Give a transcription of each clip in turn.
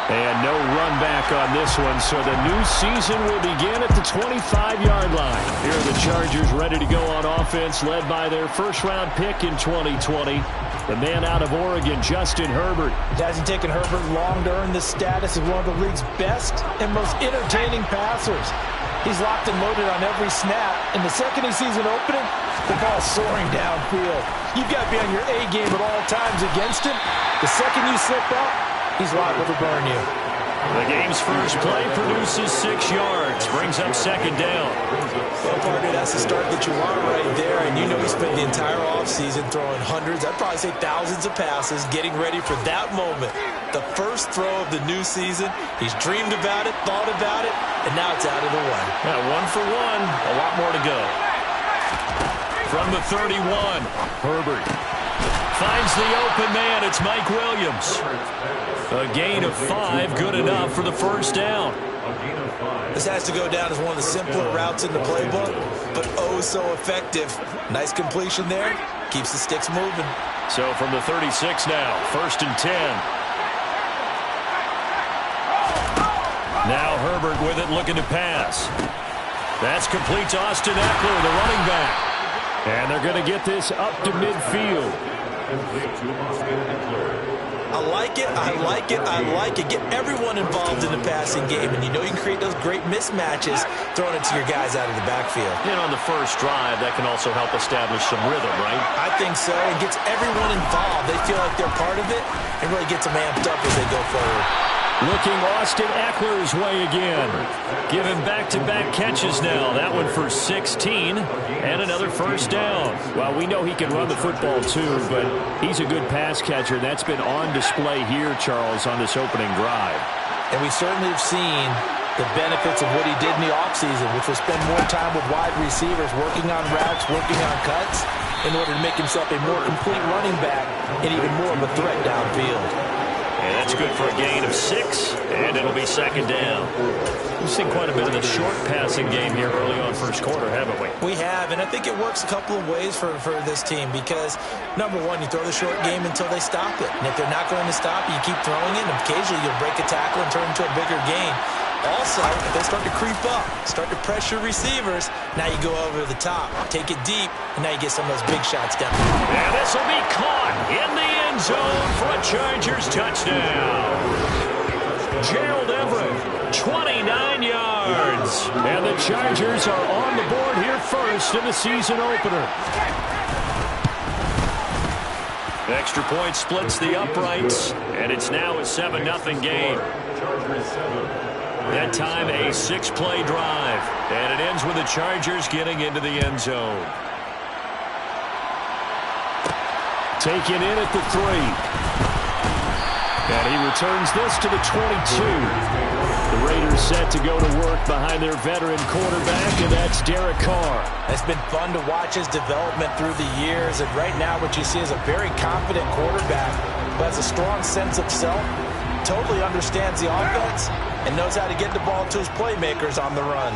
And no run back on this one, so the new season will begin at the 25-yard line. Here are the Chargers ready to go on offense, led by their first-round pick in 2020, the man out of Oregon, Justin Herbert. It hasn't taken Herbert long to earn this status as one of the league's best and most entertaining passers. He's locked and loaded on every snap, and the second he sees an opening, the ball's soaring downfield. You've got to be on your A game at all times against him. The second you slip up, he's liable to burn you. The game's first play produces 6 yards, brings up second down. Well, partner, that's the start that you want right there, and you know he spent the entire offseason throwing hundreds, I'd probably say thousands of passes, getting ready for that moment. The first throw of the new season. He's dreamed about it, thought about it, and now it's out of the way. Yeah, 1 for 1, a lot more to go. From the 31, Herbert finds the open man. It's Mike Williams. A gain of 5, good enough for the first down. This has to go down as one of the simpler routes in the playbook, but oh so effective. Nice completion there. Keeps the sticks moving. So from the 36 now, 1st and 10. Now Herbert with it, looking to pass. That's complete to Austin Eckler, the running back. And they're going to get this up to midfield. I like it, I like it, I like it. Get everyone involved in the passing game, and you know you can create those great mismatches throwing it to your guys out of the backfield. And on the first drive, that can also help establish some rhythm, right? I think so. It gets everyone involved. They feel like they're part of it and really gets them amped up as they go forward. Looking Austin Eckler's way again. Giving back-to-back catches now. That one for 16 and another first down. Well, we know he can run the football too, but he's a good pass catcher. That's been on display here, Charles, on this opening drive. And we certainly have seen the benefits of what he did in the offseason, which was spend more time with wide receivers, working on routes, working on cuts, in order to make himself a more complete running back and even more of a threat downfield. And that's good for a gain of 6, and it'll be second down. We've seen quite a bit of the short passing game here early on first quarter, haven't we? We have, and I think it works a couple of ways for this team because, number one, you throw the short game until they stop it. And if they're not going to stop it, you keep throwing it, and occasionally you'll break a tackle and turn it into a bigger gain. Also, if they start to creep up, start to pressure receivers, now you go over the top, take it deep, and now you get some of those big shots down. And this will be caught in the end zone for a Chargers touchdown. Gerald Everett, 29 yards. And the Chargers are on the board here first in the season opener. Extra point splits the uprights, and it's now a 7-0 game. That time a 6-play drive, and it ends with the Chargers getting into the end zone. Taken in at the 3. And he returns this to the 22. The Raiders set to go to work behind their veteran quarterback, and that's Derek Carr. It's been fun to watch his development through the years, and right now what you see is a very confident quarterback who has a strong sense of self, totally understands the offense, and knows how to get the ball to his playmakers on the run.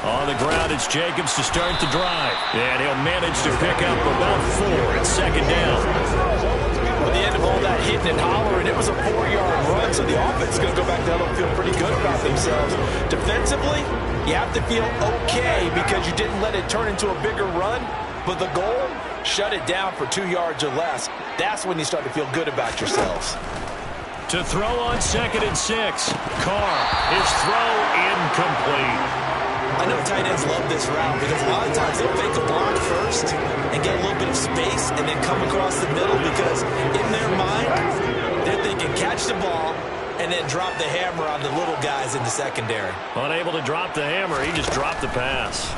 On the ground, it's Jacobs to start the drive. And he'll manage to pick up about 4 at second down. At the end of all that hitting and hollering, it was a 4-yard run, so the offense is going to go back down and feel pretty good about themselves. Defensively, you have to feel okay because you didn't let it turn into a bigger run, but the goal, shut it down for 2 yards or less. That's when you start to feel good about yourselves. To throw on 2nd and 6. Carr, his throw incomplete. I know tight ends love this route because a lot of times they'll fake a block first and get a little bit of space and then come across the middle because in their mind, they're thinking catch the ball and then drop the hammer on the little guys in the secondary. Unable to drop the hammer, he just dropped the pass.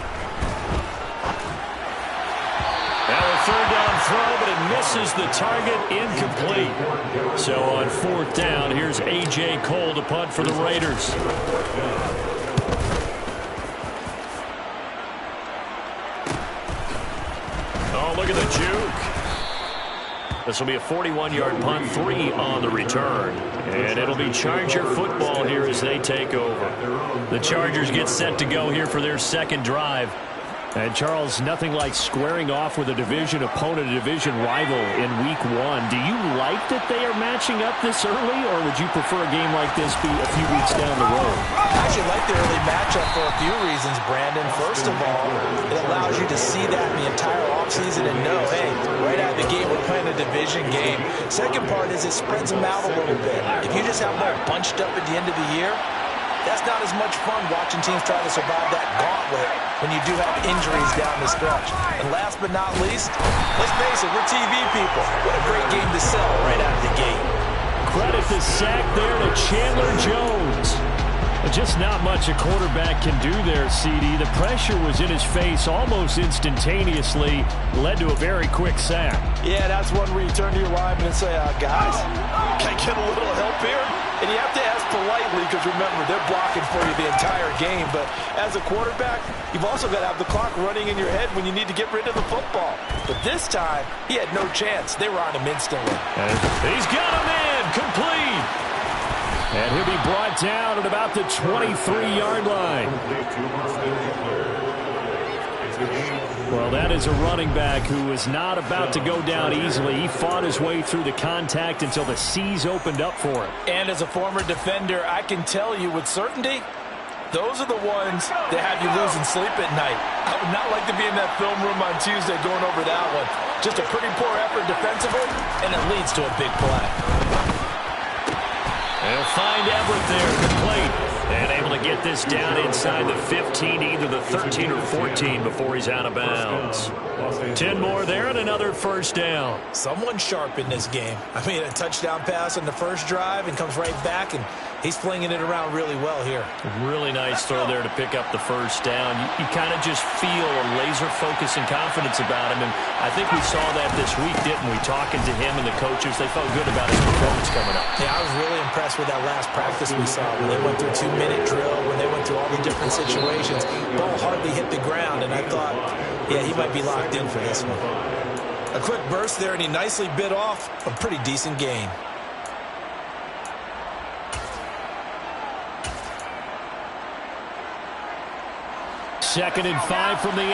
Now a 3rd down throw, but it misses the target, incomplete. So on 4th down, here's A.J. Cole to punt for the Raiders. Oh, look at the juke. This will be a 41-yard punt, 3 on the return. And it'll be Charger football here as they take over. The Chargers get set to go here for their second drive. And, Charles, nothing like squaring off with a division opponent, a division rival in Week 1. Do you like that they are matching up this early, or would you prefer a game like this be a few weeks down the road? I actually like the early matchup for a few reasons, Brandon. First of all, it allows you to see that in the entire offseason and know, hey, right out of the gate, we're playing a division game. Second part is it spreads them out a little bit. If you just have them all bunched up at the end of the year, that's not as much fun watching teams try to survive that gauntlet when you do have injuries down the stretch. And last but not least, let's face it, we're TV people. What a great game to sell right out of the gate. Credit the sack there to Chandler Jones. Just not much a quarterback can do there, CD. The pressure was in his face almost instantaneously, led to a very quick sack. Yeah, that's one where you turn to your lineman and say, guys, can I get a little help here? And you have to ask politely because, remember, they're blocking for you the entire game. But as a quarterback, you've also got to have the clock running in your head when you need to get rid of the football. But this time, he had no chance. They were on him instantly. And he's got him in, complete. And he'll be brought down at about the 23-yard line. Well, that is a running back who was not about to go down easily. He fought his way through the contact until the C's opened up for him. And as a former defender, I can tell you with certainty, those are the ones that have you losing sleep at night. I would not like to be in that film room on Tuesday going over that one. Just a pretty poor effort defensively, and it leads to a big play. They'll find Everett there, complete. And able to get this down inside the 15, either the 13 or 14 before he's out of bounds. 10 more there and another first down. Someone sharp in this game. I mean, a touchdown pass on the first drive and comes right back, and he's flinging it around really well here. Really nice throw there to pick up the first down. You kind of just feel a laser focus and confidence about him, and I think we saw that this week, didn't we? Talking to him and the coaches, they felt good about his performance coming up. Yeah, I was really impressed with that last practice we saw when they went through a 2-minute drill, when they went through all the different situations. Ball hardly hit the ground, and I thought, yeah, he might be locked in for this one. A quick burst there, and he nicely bit off a pretty decent gain. Second and 5 from the 8.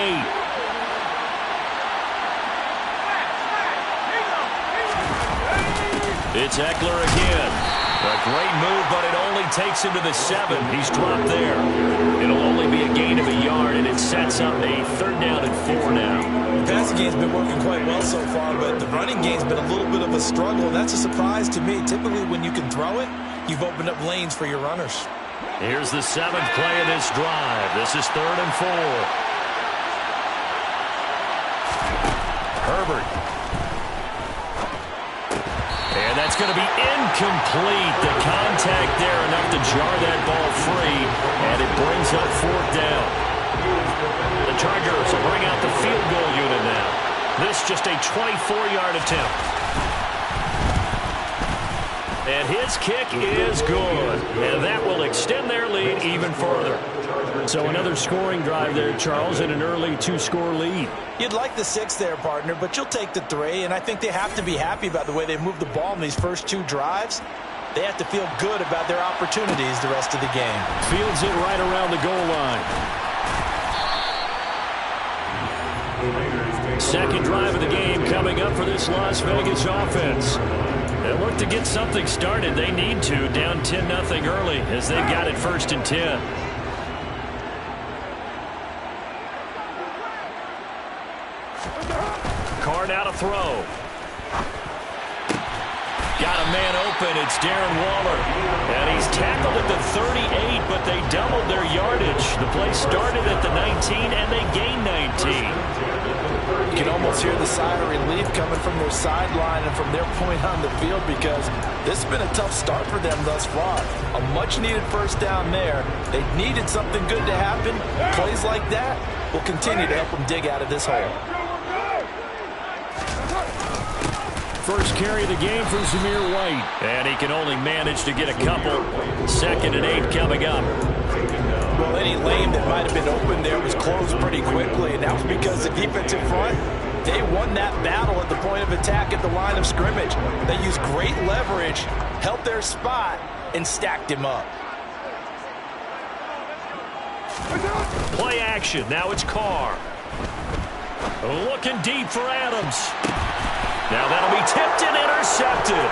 It's Eckler again. A great move, but it only takes him to the 7. He's dropped there. It'll only be a gain of a yard, and it sets up a 3rd down and 4 now. The passing game's been working quite well so far, but the running game's been a little bit of a struggle, and that's a surprise to me. Typically, when you can throw it, you've opened up lanes for your runners. Here's the 7th play of this drive. This is 3rd and 4. Herbert. And that's going to be incomplete. The contact there enough to jar that ball free, and it brings up 4th down. The Chargers will bring out the field goal unit now. This just a 24-yard attempt. And his kick is good. And that will extend their lead even further. So another scoring drive there, Charles, and an early 2-score lead. You'd like the 6 there, partner, but you'll take the 3, and I think they have to be happy about the way they moved the ball in these first 2 drives. They have to feel good about their opportunities the rest of the game. Fields it right around the goal line. Second drive of the game coming up for this Las Vegas offense. They look to get something started. They need to, down 10-0 early as they've got it 1st and 10. Card out a throw. Got a man open. It's Darren Waller. And he's tackled at the 38, but they doubled their yardage. The play started at the 19, and they gained 19. You can almost hear the sigh of relief coming from their sideline and from their point on the field because this has been a tough start for them thus far. A much-needed first down there. They needed something good to happen. Plays like that will continue to help them dig out of this hole. First carry of the game for Zamir White. And he can only manage to get a couple. 2nd and 8 coming up. Well, any lane that might have been open there was closed pretty quickly, and that was because the defensive front, they won that battle at the point of attack at the line of scrimmage. They used great leverage, held their spot, and stacked him up. Play action. Now it's Carr. Looking deep for Adams. Now that'll be tipped and intercepted.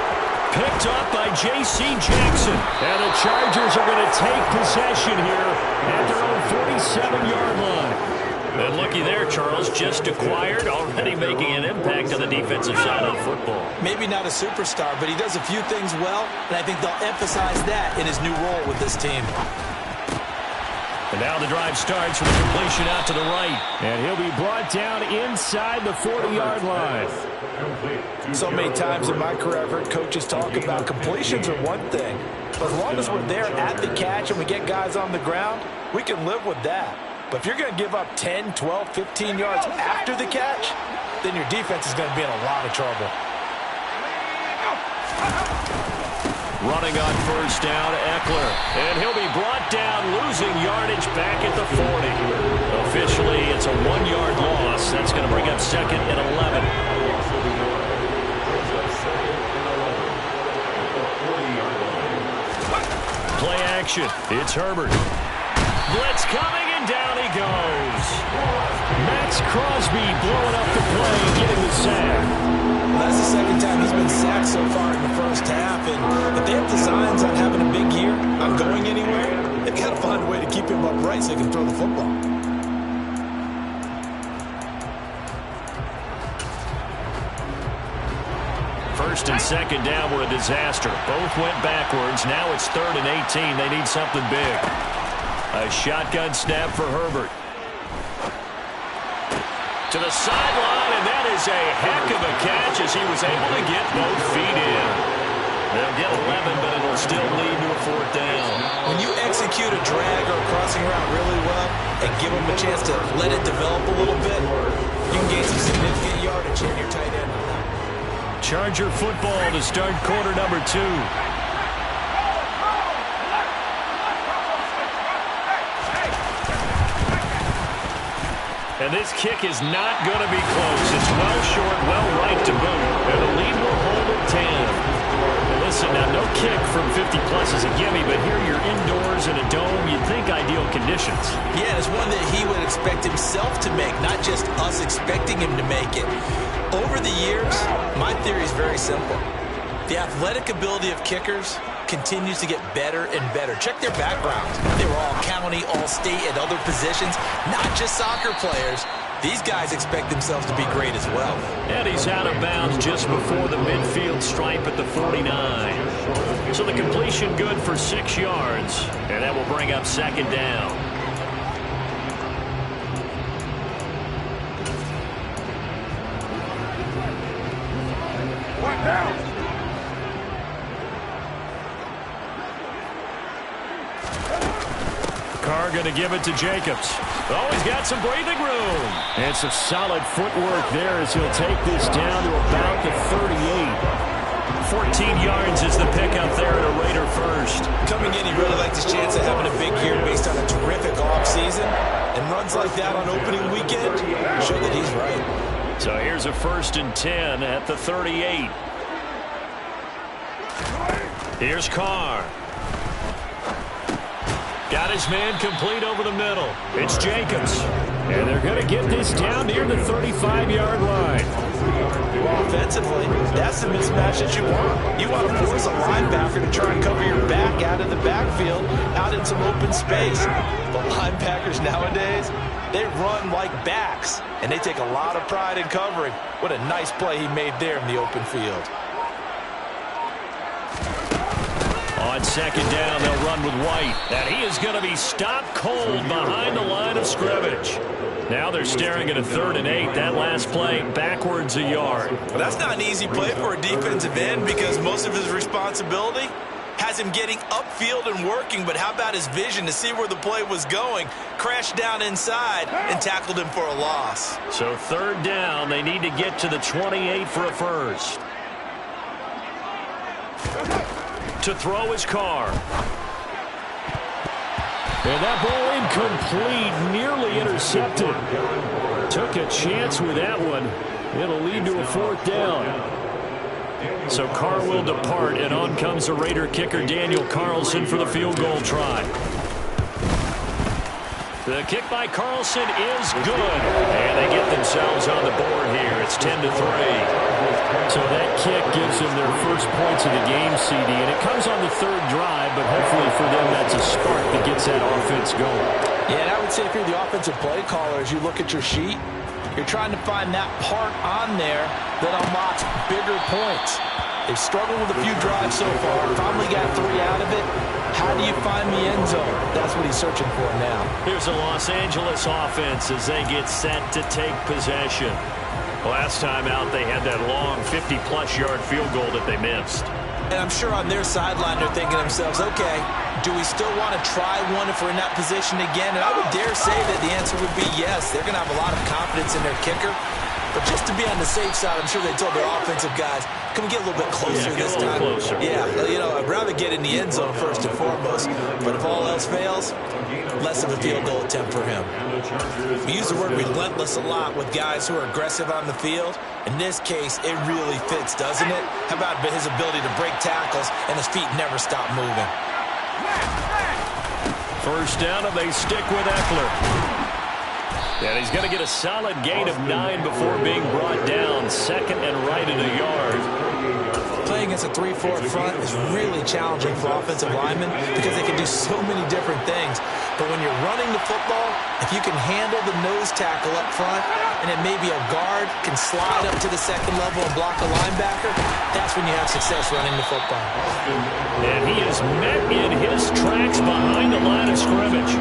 Picked up by J.C. Jackson. And the Chargers are going to take possession here at their own 47-yard line. And looky there, Charles, just acquired, already making an impact on the defensive side of the football. Maybe not a superstar, but he does a few things well, and I think they'll emphasize that in his new role with this team. And now the drive starts with a completion out to the right. And he'll be brought down inside the 40-yard line. So many times in my career, I've heard coaches talk about completions are one thing. But as long as we're there at the catch and we get guys on the ground, we can live with that. But if you're going to give up 10, 12, 15 yards after the catch, then your defense is going to be in a lot of trouble. Running on first down, Eckler. And he'll be brought down, losing yardage back at the 40. Officially, it's a 1-yard loss. That's going to bring up 2nd and 11. Play action. It's Herbert. Blitz coming, and down he goes. Max Crosby blowing up the play, getting the sack. Well, that's the second time he's been sacked so far in the first half. And if they have designs on having a big year, on going anywhere, they've got to find a way to keep him upright so he can throw the football. First and second down were a disaster. Both went backwards. Now it's 3rd and 18. They need something big. A shotgun snap for Herbert. To the sideline, and that is a heck of a catch as he was able to get both feet in. They'll get 11, but it'll still lead to a 4th down. When you execute a drag or a crossing route really well and give them a chance to let it develop a little bit, you can gain some significant yardage in your tight end. Charger football to start quarter number 2. And this kick is not going to be close. It's well short, well right to boot. And the lead will hold at 10. Well, listen, now no kick from 50-plus is a gimme, but here you're indoors in a dome. You'd think ideal conditions. Yeah, it's one that he would expect himself to make, not just us expecting him to make it. Over the years, my theory is very simple. The athletic ability of kickers continues to get better and better. Check their background. They were all county, all state, at other positions, not just soccer players. These guys expect themselves to be great as well. And he's out of bounds just before the midfield stripe at the 49. So the completion good for 6 yards, and that will bring up 2nd down. One down. Carr going to give it to Jacobs. Oh, he's got some breathing room. And some solid footwork there as he'll take this down to about the 38. 14 yards is the pickup there at a Raider first. Coming in, he really liked his chance of having a big year based on a terrific offseason. And runs like that on opening weekend show that he's right. So here's a 1st and 10 at the 38. Here's Carr. Got his man complete over the middle. It's Jacobs. And they're going to get this down near the 35-yard line. Well, offensively, that's the mismatch that you want. You want to force a linebacker to try and cover your back out of the backfield, out in some open space. But linebackers nowadays, they run like backs, and they take a lot of pride in covering. What a nice play he made there in the open field. On 2nd down, they'll run with White. And he is going to be stopped cold behind the line of scrimmage. Now they're staring at a 3rd and 8. That last play, backwards a yard. Well, that's not an easy play for a defensive end because most of his responsibility has him getting upfield and working. But how about his vision to see where the play was going? Crashed down inside and tackled him for a loss. So 3rd down, they need to get to the 28 for a first. To throw his Carr. And that ball incomplete, nearly intercepted. Took a chance with that one. It'll lead to a 4th down. So Carr will depart, and on comes the Raider kicker Daniel Carlson for the field goal try. The kick by Carlson is good. And they get themselves on the board here. It's 10-3. So that kick gives them their first points of the game, CD. And it comes on the third drive, but hopefully for them that's a spark that gets that offense going. Yeah, and I would say if you're the offensive play caller, as you look at your sheet, you're trying to find that part on there that unlocks bigger points. They've struggled with a few drives so far. Finally got 3 out of it. How do you find the end zone? That's what he's searching for now. Here's a Los Angeles offense as they get set to take possession. Last time out, they had that long 50-plus yard field goal that they missed. And I'm sure on their sideline they're thinking to themselves, okay, do we still want to try one if we're in that position again? And I would dare say that the answer would be yes. They're going to have a lot of confidence in their kicker. But just to be on the safe side, I'm sure they told their offensive guys, can we get a little bit closer this time? Closer. Yeah, you know, I'd rather get in the end zone first and foremost. But if all else fails, less of a field goal attempt for him. We use the word relentless a lot with guys who are aggressive on the field. In this case, it really fits, doesn't it? How about his ability to break tackles and his feet never stop moving? First down, and they stick with Eckler. And he's going to get a solid gain of 9 before being brought down. Second and right at a yard. Playing against a 3-4 front is really challenging for offensive linemen because they can do so many different things. But when you're running the football, if you can handle the nose tackle up front, and then maybe a guard can slide up to the second level and block a linebacker, that's when you have success running the football. And he is met in his tracks behind the line of scrimmage.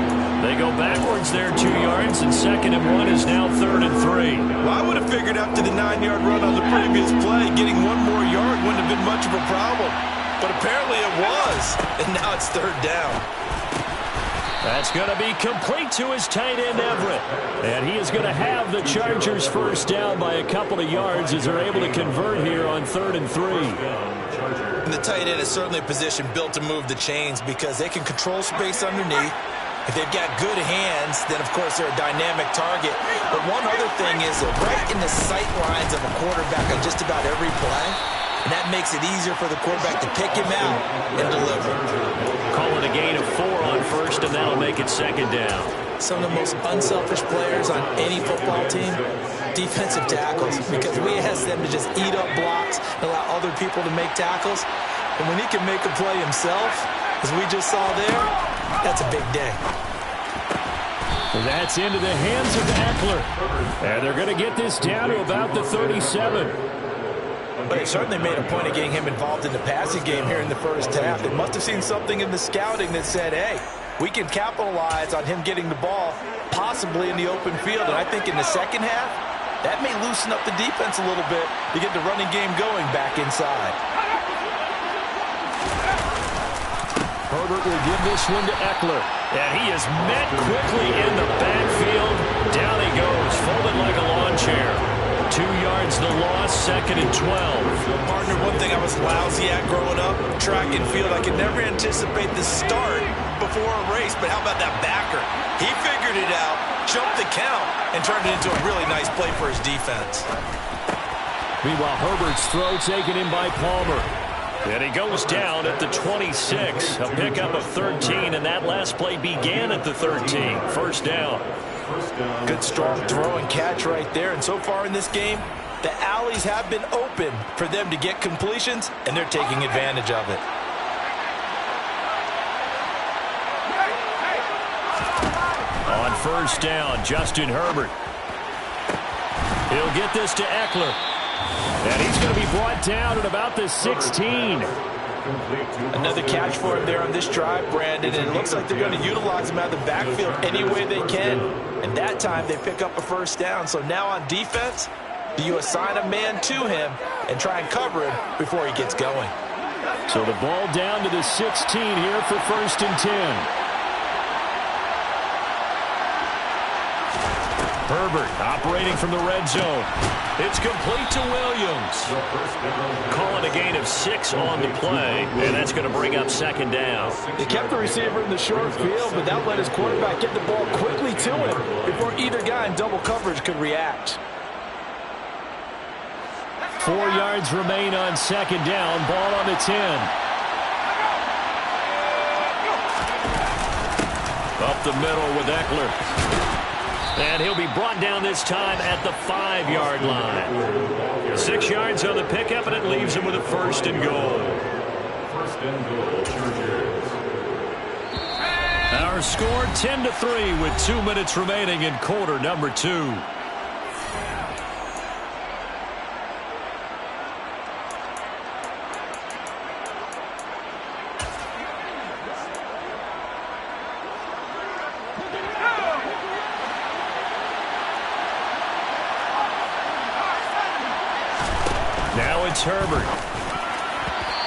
They go backwards there 2 yards, and 2nd and 1 is now 3rd and 3. Well, I would have figured after the 9-yard run on the previous play, getting 1 more yard wouldn't have been much of a problem. But apparently it was, and now it's 3rd down. That's going to be complete to his tight end, Everett. And he is going to have the Chargers first down by a couple of yards as they're able to convert here on 3rd and 3. And the tight end is certainly a position built to move the chains because they can control space underneath. If they've got good hands, then, of course, they're a dynamic target. But one other thing is they're right in the sight lines of a quarterback on just about every play. And that makes it easier for the quarterback to pick him out and deliver. Call it a gain of 4 on first, and that'll make it 2nd down. Some of the most unselfish players on any football team, defensive tackles, because we ask them to just eat up blocks and allow other people to make tackles. And when he can make a play himself, as we just saw there, that's a big day. That's into the hands of Eckler. And they're going to get this down to about the 37. But they certainly made a point of getting him involved in the passing game here in the first half. They must have seen something in the scouting that said, hey, we can capitalize on him getting the ball, possibly in the open field. And I think in the second half, that may loosen up the defense a little bit to get the running game going back inside. Herbert will give this one to Eckler. And he is met quickly in the backfield. Down he goes, folded like a lawn chair. 2 yards the loss, 2nd and 12. Partner, one thing I was lousy at growing up, track and field, I could never anticipate the start before a race, but how about that backer? He figured it out, jumped the count, and turned it into a really nice play for his defense. Meanwhile, Herbert's throw taken in by Palmer. And he goes down at the 26. A pickup of 13, and that last play began at the 13. First down. Good strong throw and catch right there. And so far in this game, the alleys have been open for them to get completions, and they're taking advantage of it. On first down, Justin Herbert. He'll get this to Eckler. And he's going to be brought down at about the 16. Another catch for him there on this drive, Brandon, and it looks like they're going to utilize him out of the backfield any way they can. And that time they pick up a first down. So now on defense, do you assign a man to him and try and cover him before he gets going? So the ball down to the 16 here for 1st and 10. Herbert operating from the red zone. It's complete to Williams. Calling a gain of 6 on the play, and that's going to bring up 2nd down. They kept the receiver in the short field, but that let his quarterback get the ball quickly to him before either guy in double coverage could react. 4 yards remain on 2nd down. Ball on the 10. Up the middle with Eckler. And he'll be brought down this time at the 5-yard line. 6 yards on the pickup, and it leaves him with a 1st and goal. First and goal, Chargers. Our score 10-3 with 2 minutes remaining in quarter number 2. Now it's Herbert.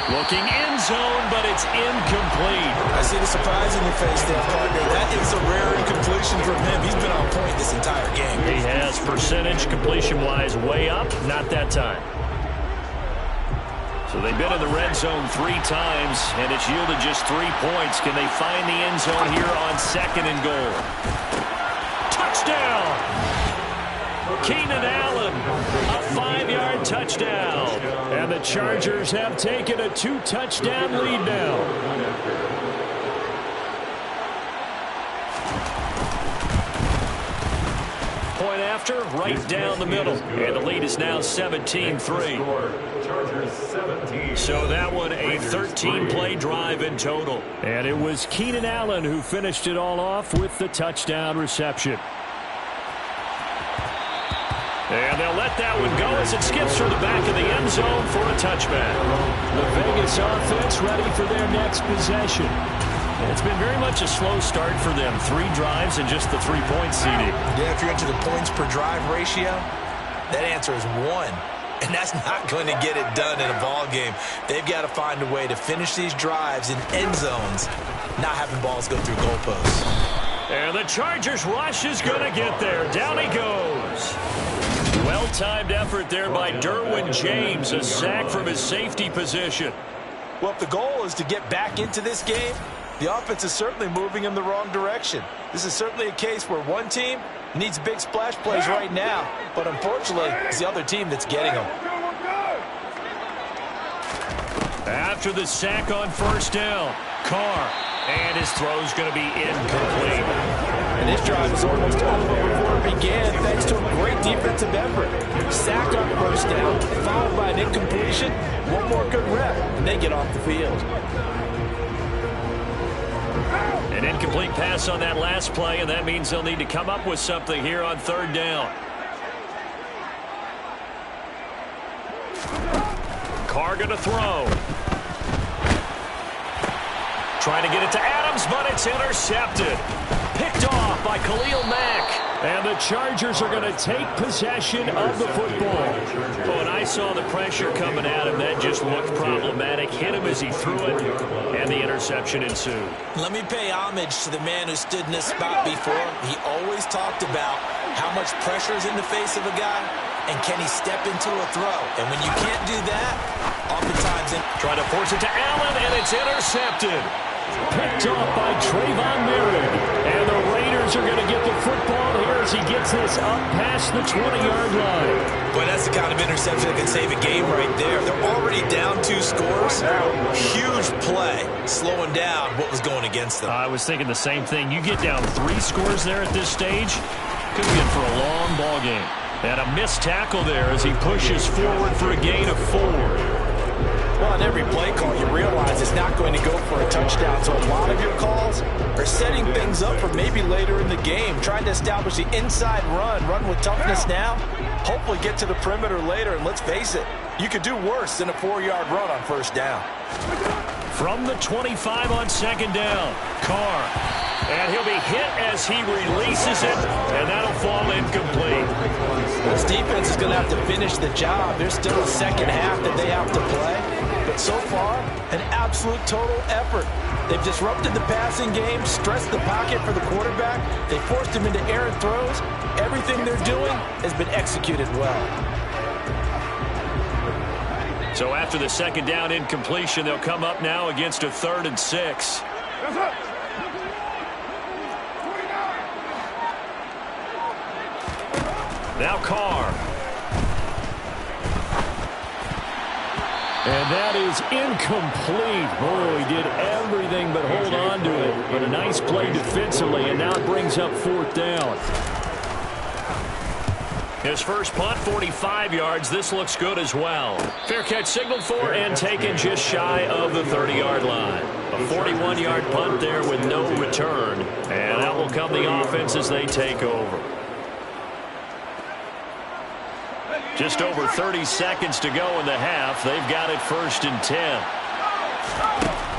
Looking end zone, but it's incomplete. I see the surprise in your face there, partner. That is a rare incompletion from him. He's been on point this entire game. He has percentage completion-wise way up. Not that time. So they've been in the red zone 3 times, and it's yielded just 3 points. Can they find the end zone here on 2nd and goal? Touchdown! Keenan Allen, a 5-yard touchdown. And the Chargers have taken a 2-touchdown lead now. Point after, right down the middle. And the lead is now 17-3. So that one a 13-play drive in total. And it was Keenan Allen who finished it all off with the touchdown reception. And they'll let that one go as it skips through the back of the end zone for a touchback. The Vegas offense ready for their next possession. And it's been very much a slow start for them. 3 drives and just the 3 points, CD. Yeah, if you're into the points per drive ratio, that answer is 1. And that's not going to get it done in a ball game. They've got to find a way to finish these drives in end zones, not having balls go through goalposts. And the Chargers rush is going to get there. Down he goes. Well-timed effort there by Derwin James. A sack from his safety position. Well, if the goal is to get back into this game, the offense is certainly moving in the wrong direction. This is certainly a case where one team needs big splash plays right now, but unfortunately, it's the other team that's getting them. After the sack on 1st down, Carr. And his throw's going to be incomplete. And this drive is almost over before it began, thanks to a great defensive effort. Sack on 1st down, followed by an incompletion. One more good rep, and they get off the field. An incomplete pass on that last play, and that means they'll need to come up with something here on 3rd down. Carr going to throw. Trying to get it to Adams, but it's intercepted. Picked off by Khalil Mack. And the Chargers are going to take possession of the football. Oh, and I saw the pressure coming at him. That just looked problematic. Hit him as he threw it, and the interception ensued. Let me pay homage to the man who stood in this spot before. He always talked about how much pressure is in the face of a guy, and can he step into a throw. And when you can't do that, oftentimes... Trying to force it to Allen, and it's intercepted. Picked off by Trayvon Merritt. And the Raiders are going to get the football here as he gets this up past the 20-yard line. Boy, that's the kind of interception that can save a game right there. They're already down 2 scores. Huge play, slowing down what was going against them. I was thinking the same thing. You get down 3 scores there at this stage, could be in for a long ball game. And a missed tackle there as he pushes forward for a gain of 4. Well, on every play call, you realize it's not going to go for a touchdown. So a lot of your calls are setting things up for maybe later in the game, trying to establish the inside run with toughness now, hopefully get to the perimeter later. And let's face it, you could do worse than a 4-yard run on 1st down. From the 25 on 2nd down, Carr. And he'll be hit as he releases it, and that'll fall incomplete. This defense is going to have to finish the job. There's still a second half that they have to play. But so far, an absolute total effort. They've disrupted the passing game, stressed the pocket for the quarterback. They forced him into errant throws. Everything they're doing has been executed well. So after the 2nd down incompletion, they'll come up now against a 3rd and 6. Now Carr. And that is incomplete. Oh, he did everything but hold on to it. But a nice play defensively, and now it brings up 4th down. His first punt, 45 yards. This looks good as well. Fair catch signaled for and taken just shy of the 30-yard line. A 41-yard punt there with no return. And that will come the offense as they take over. Just over 30 seconds to go in the half. They've got it 1st and 10.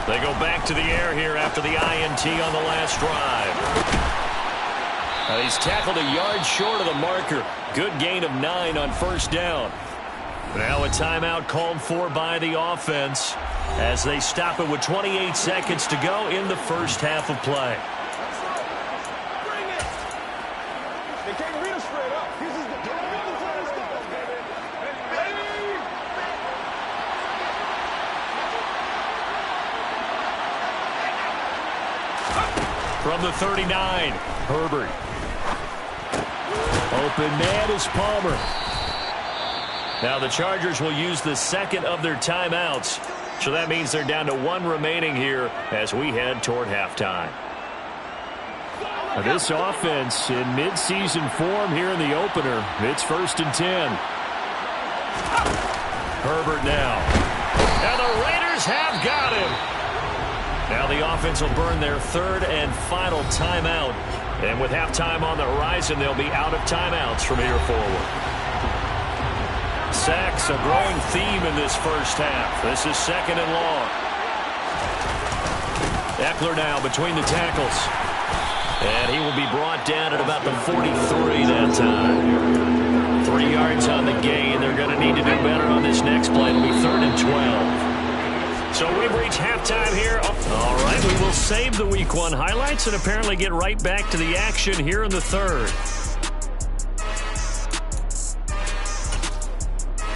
They go back to the air here after the INT on the last drive. He's tackled a yard short of the marker. Good gain of 9 on 1st down. Now a timeout called for by the offense as they stop it with 28 seconds to go in the first half of play. From the 39, Herbert. Open man is Palmer. Now the Chargers will use the second of their timeouts. So that means they're down to 1 remaining here as we head toward halftime. This offense in midseason form here in the opener. It's 1st and 10. Herbert now. And the Raiders have got him. Now the offense will burn their 3rd and final timeout. And with halftime on the horizon, they'll be out of timeouts from here forward. Sacks, a growing theme in this first half. This is 2nd and long. Eckler now between the tackles. And he will be brought down at about the 43 that time. 3 yards on the gain. They're going to need to do better on this next play. It'll be 3rd and 12. So we've reached halftime here. All right, we will save the Week 1 highlights and apparently get right back to the action here in the 3rd.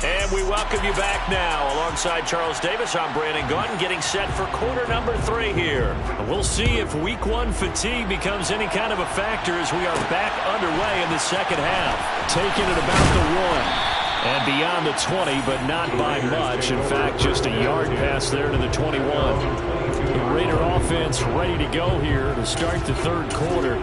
And we welcome you back now. Alongside Charles Davis, I'm Brandon Gaudin, getting set for quarter number 3 here. We'll see if Week 1 fatigue becomes any kind of a factor as we are back underway in the second half. Taking it about the 1. And beyond the 20, but not by much. In fact, just a yard pass there to the 21. The Raider offense ready to go here to start the 3rd quarter.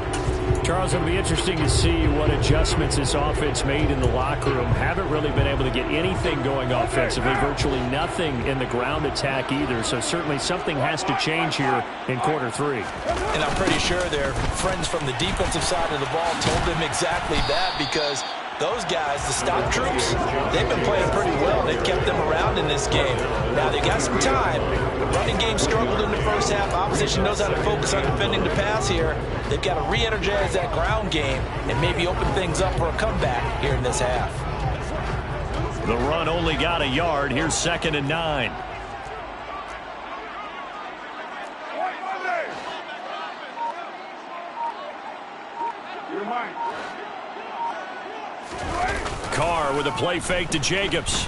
Charles, it'll be interesting to see what adjustments this offense made in the locker room. Haven't really been able to get anything going offensively. Virtually nothing in the ground attack either. So certainly something has to change here in quarter 3. And I'm pretty sure their friends from the defensive side of the ball told them exactly that, because those guys, the stop troops, they've been playing pretty well. They've kept them around in this game. Now, they got some time. The running game struggled in the first half. Opposition knows how to focus on defending the pass here. They've got to re-energize that ground game and maybe open things up for a comeback here in this half. The run only got a yard. Here's 2nd and 9. Carr with a play fake to Jacobs.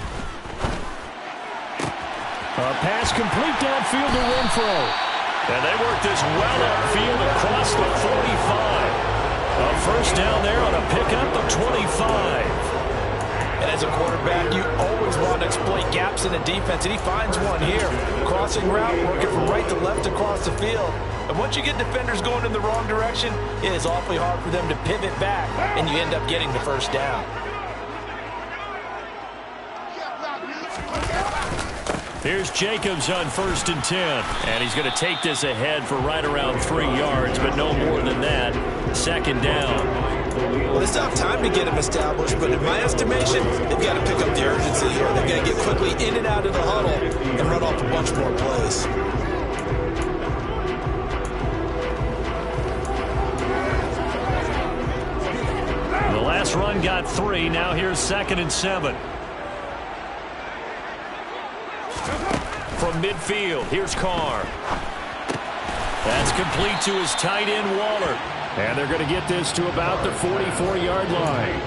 A pass complete downfield to Renfro. And they work this well upfield across the 45. A first down there on a pickup of 25. And as a quarterback, you always want to exploit gaps in the defense, and he finds one here. Crossing route, working from right to left across the field. And once you get defenders going in the wrong direction, it is awfully hard for them to pivot back, and you end up getting the first down. Here's Jacobs on 1st and 10. And he's going to take this ahead for right around 3 yards, but no more than that. 2nd down. Well, they still have time to get him established, but in my estimation, they've got to pick up the urgency here. They've got to get quickly in and out of the huddle and run off a bunch more plays. The last run got 3. Now here's 2nd and 7. From midfield, here's Carr. That's complete to his tight end, Waller. And they're going to get this to about the 44-yard line.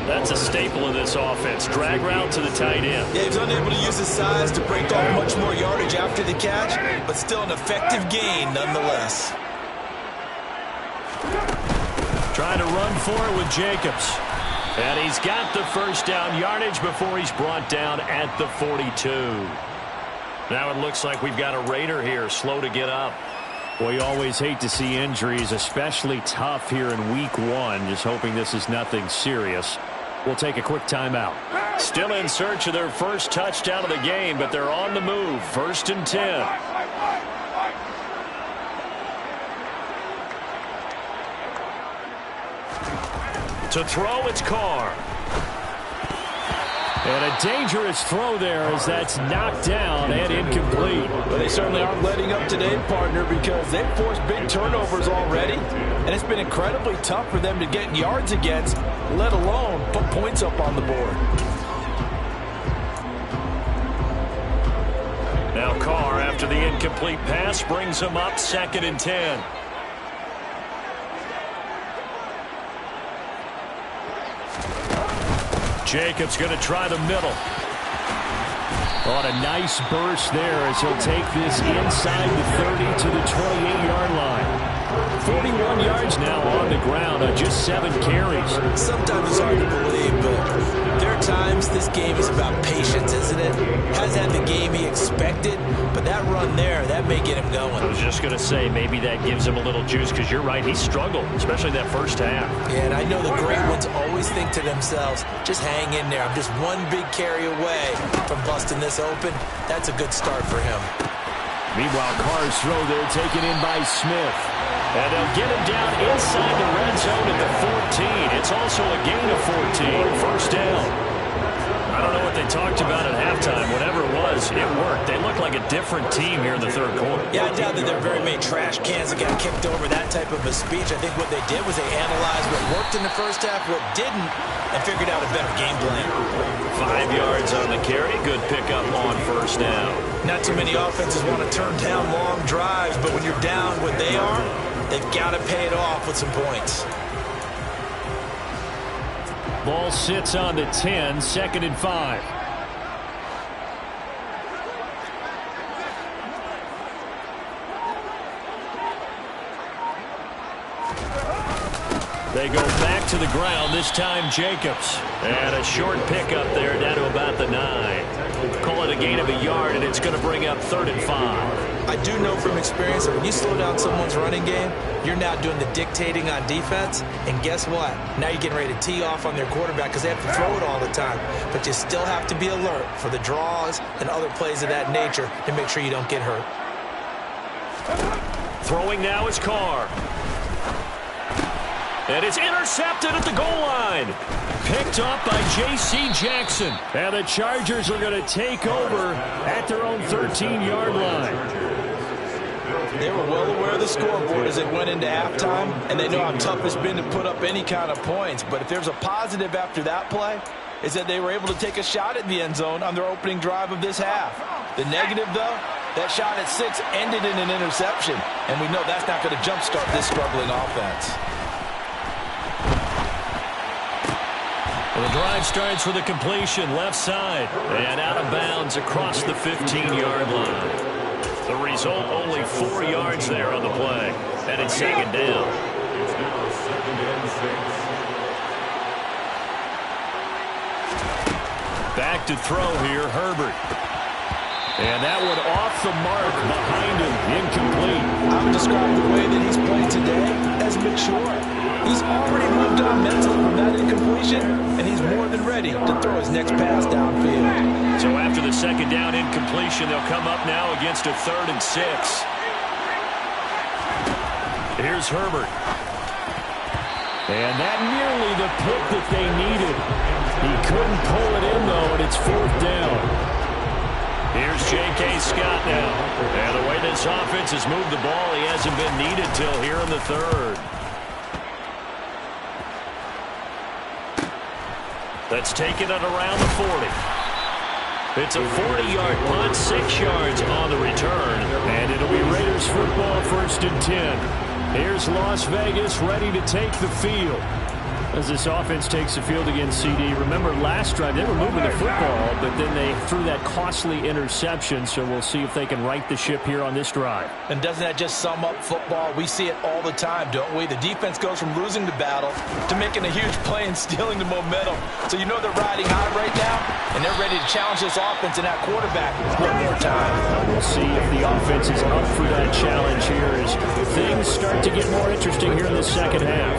That's a staple of this offense. Drag route to the tight end. Yeah, he's unable to use his size to break off much more yardage after the catch, but still an effective gain nonetheless. Trying to run for it with Jacobs. And he's got the first down yardage before he's brought down at the 42. Now it looks like we've got a Raider here, slow to get up. Well, you always hate to see injuries, especially tough here in week 1. Just hoping this is nothing serious. We'll take a quick timeout. Still in search of their first touchdown of the game, but they're on the move. 1st and 10. To throw, it's Carr. And a dangerous throw there as that's knocked down and incomplete. Well, they certainly aren't letting up today, partner, because they've forced big turnovers already. And it's been incredibly tough for them to get yards against, let alone put points up on the board. Now Carr, after the incomplete pass, brings him up 2nd and 10. Jacobs going to try the middle. On a nice burst there as he'll take this inside the 30 to the 28-yard line. 41 yards now on the ground on just 7 carries. Sometimes it's hard to believe, but there are times this game is about patience, isn't it? Hasn't had the game he expected, but that run there, that may get him going. I was just going to say, maybe that gives him a little juice, because you're right, he struggled, especially that first half. Yeah, and I know the great ones always think to themselves, just hang in there. I'm just one big carry away from busting this open. That's a good start for him. Meanwhile, Carr's throw there taken in by Smith. And they'll get him down inside the red zone at the 14. It's also a gain of 14. First down. I don't know what they talked about at halftime. Whatever it was, it worked. They look like a different team here in the 3rd quarter. Yeah, I doubt that there are very many trash cans that got kicked over, that type of a speech. I think what they did was they analyzed what worked in the first half, what didn't, and figured out a better game plan. 5 yards on the carry. Good pickup on first down. Not too many offenses want to turn down long drives, but when you're down what they are, they've got to pay it off with some points. Ball sits on the 10, 2nd and 5. They go back to the ground, this time Jacobs. And a short pickup there down to about the 9. Call it a gain of a yard, and it's going to bring up 3rd and 5. I do know from experience that when you slow down someone's running game, you're now doing the dictating on defense. And guess what? Now you're getting ready to tee off on their quarterback because they have to throw it all the time. But you still have to be alert for the draws and other plays of that nature to make sure you don't get hurt. Throwing now is Carr. And it's intercepted at the goal line. Picked up by J.C. Jackson. And the Chargers are going to take over at their own 13-yard line. They were well aware of the scoreboard as they went into halftime, and they know how tough it's been to put up any kind of points. But if there's a positive after that play, is that they were able to take a shot at the end zone on their opening drive of this half. The negative, though, that shot at 6 ended in an interception, and we know that's not going to jumpstart this struggling offense. Well, the drive starts with a completion left side and out of bounds across the 15-yard line. The result, only 4 yards there on the play. And it's 2nd down. Back to throw here, Herbert. And that one off the mark behind him, incomplete. I would describe the way that he's played today as mature. He's already moved on mentally from that incompletion, and he's more than ready to throw his next pass downfield. So after the 2nd down incompletion, they'll come up now against a 3rd and 6. Here's Herbert. And that nearly the pick that they needed. He couldn't pull it in, though, and it's 4th down. Here's J.K. Scott now. And the way this offense has moved the ball, he hasn't been needed till here in the 3rd. That's taken it around the 40. It's a 40-yard punt, 6 yards on the return. And it'll be Raiders football, 1st and 10. Here's Las Vegas ready to take the field. As this offense takes the field against CD, remember last drive they were moving the football, but then they threw that costly interception, so we'll see if they can right the ship here on this drive. And doesn't that just sum up football? We see it all the time, don't we? The defense goes from losing the battle to making a huge play and stealing the momentum. So you know they're riding high right now, and they're ready to challenge this offense and that quarterback one more time. We'll see if the offense is up for that challenge here as things start to get more interesting here in the second half.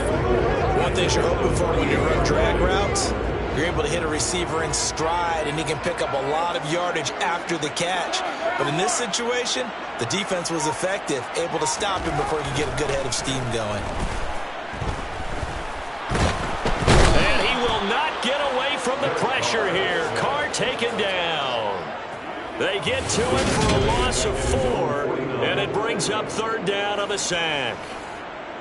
One thing you're hoping for when you run drag routes, you're able to hit a receiver in stride, and he can pick up a lot of yardage after the catch. But in this situation, the defense was effective, able to stop him before he could get a good head of steam going. And he will not get away from the pressure here. Carr taken down. They get to it for a loss of 4, and it brings up third down on the sack.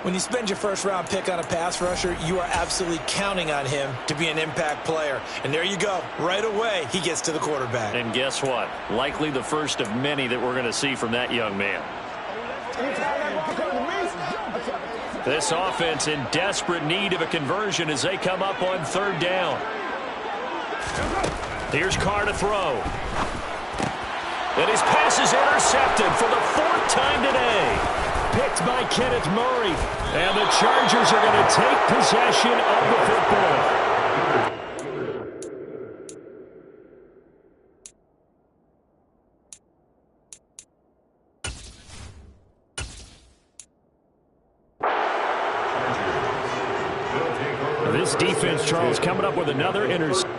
When you spend your first-round pick on a pass rusher, you are absolutely counting on him to be an impact player. And there you go. Right away, he gets to the quarterback. And guess what? Likely the first of many that we're going to see from that young man. This offense in desperate need of a conversion as they come up on third down. Here's Carr to throw. And his pass is intercepted for the 4th time today. Picked by Kenneth Murray. And the Chargers are going to take possession of the football. This defense, Charles, coming up with another interception.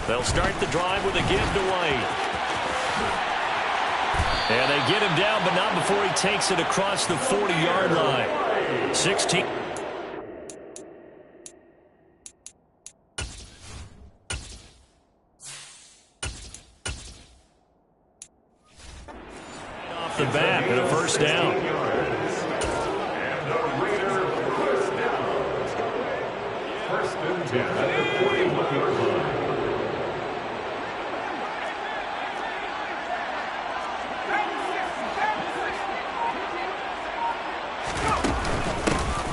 They'll start the drive with a give to White. And they get him down, but not before he takes it across the 40-yard line. 16. Off the bat and a first down.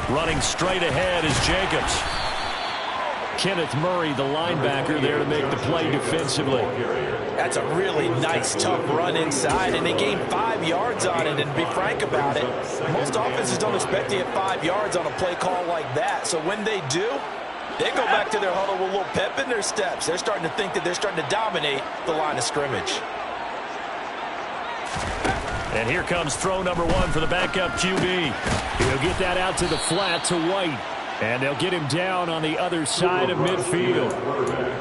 Running straight ahead is Jacobs. Kenneth Murray, the linebacker, there to make the play defensively. That's a really nice, tough run inside, and they gained 5 yards on it. And to be frank about it, most offenses don't expect to get 5 yards on a play call like that. So when they do, they go back to their huddle with a little pep in their steps. They're starting to think that they're starting to dominate the line of scrimmage. And here comes throw number 1 for the backup QB. He'll get that out to the flat to White. And they'll get him down on the other side of midfield.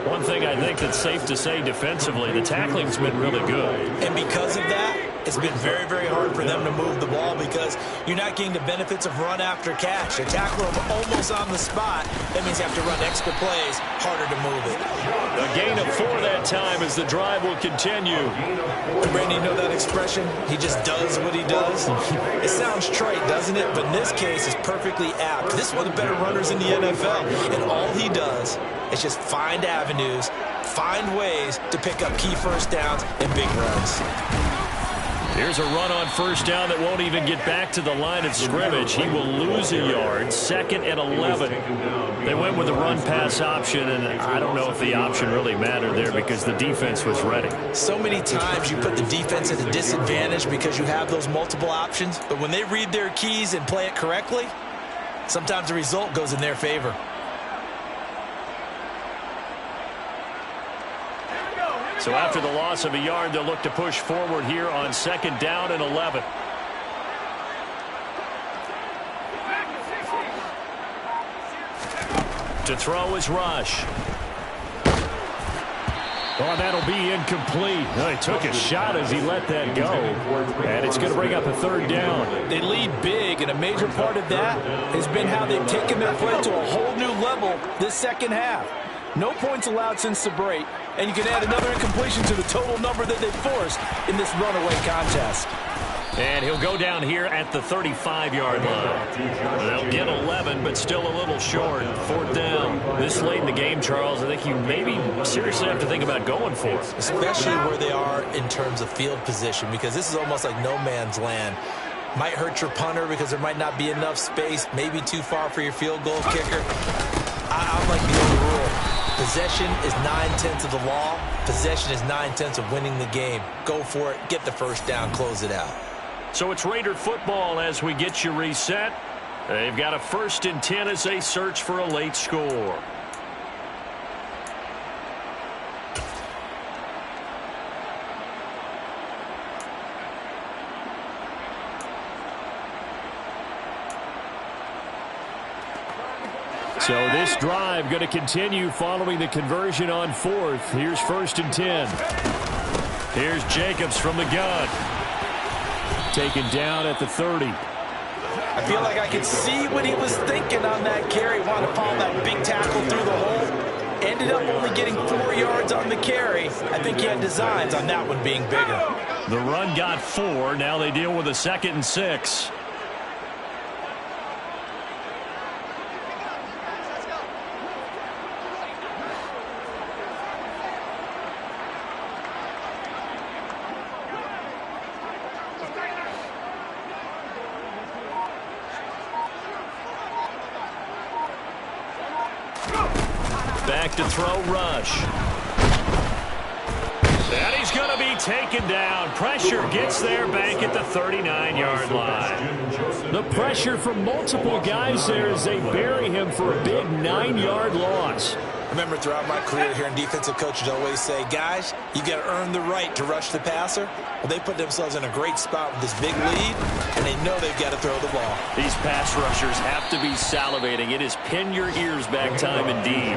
One thing I think that's safe to say defensively, the tackling's been really good. And because of that, it's been very, very hard for them to move the ball because you're not getting the benefits of run after catch. They tackle them almost on the spot. That means you have to run extra plays, harder to move it. A gain of 4 that time as the drive will continue. Randy, you know that expression? He just does what he does. It sounds trite, doesn't it? But in this case, it's perfectly apt. This is one of the better runners in the NFL. And all he does is just find avenues, find ways to pick up key first downs and big runs. Here's a run on first down that won't even get back to the line of scrimmage. He will lose a yard. 2nd and 11. They went with the run-pass option, and I don't know if the option really mattered there because the defense was ready. So many times you put the defense at a disadvantage because you have those multiple options, but when they read their keys and play it correctly, sometimes the result goes in their favor. So after the loss of a yard, they'll look to push forward here on 2nd down and 11. To throw is Rush. Oh, that'll be incomplete. Oh, he took a shot as he let that go. And it's going to bring up a third down. They lead big, and a major part of that has been how they've taken their play to a whole new level this second half. No points allowed since the break, and you can add another incompletion to the total number that they forced in this runaway contest. And he'll go down here at the 35-yard line. They'll get 11, but still a little short. Fourth down. This late in the game, Charles, I think you maybe seriously have to think about going for it. Especially where they are in terms of field position, because this is almost like no man's land. Might hurt your punter because there might not be enough space, maybe too far for your field goal kicker. I like the old rule. Possession is 9/10 of the law. Possession is 9/10 of winning the game. Go for it. Get the first down. Close it out. So it's Raider football as we get you reset. They've got a 1st and 10 as they search for a late score. So this drive going to continue following the conversion on 4th. Here's 1st and 10. Here's Jacobs from the gun. Taken down at the 30. I feel like I could see what he was thinking on that carry. Wanted to follow that big tackle through the hole. Ended up only getting 4 yards on the carry. I think he had designs on that one being bigger. The run got 4. Now they deal with a 2nd and 6. Back to throw, Rush. And he's going to be taken down. Pressure gets there back at the 39-yard line. The pressure from multiple guys there as they bury him for a big 9-yard loss. Remember, throughout my career here in defensive coaches always say, guys, you got to earn the right to rush the passer. Well, they put themselves in a great spot with this big lead, and they know they've got to throw the ball. These pass rushers have to be salivating. It is pin your ears back time indeed.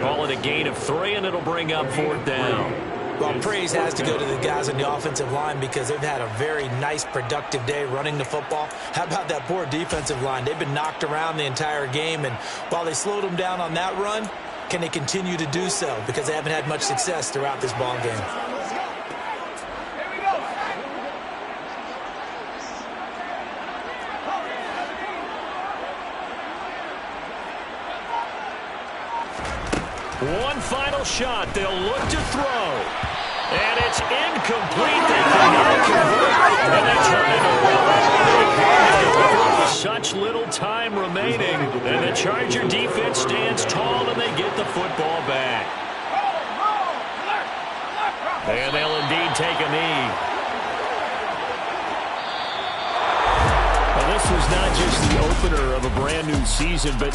Call it a gain of 3, and it'll bring up 4th down. Well, praise has to go to the guys on the offensive line because they've had a very nice, productive day running the football. How about that poor defensive line? They've been knocked around the entire game, and while they slowed them down on that run, can they continue to do so? Because they haven't had much success throughout this ball game. One final shot. They'll look to throw. And it's incomplete. They cannot convert. And they turn it over. With such little time remaining. And the Charger defense stands tall and they get the football back. And they'll indeed take a knee. Well, this was not just the opener of a brand new season, but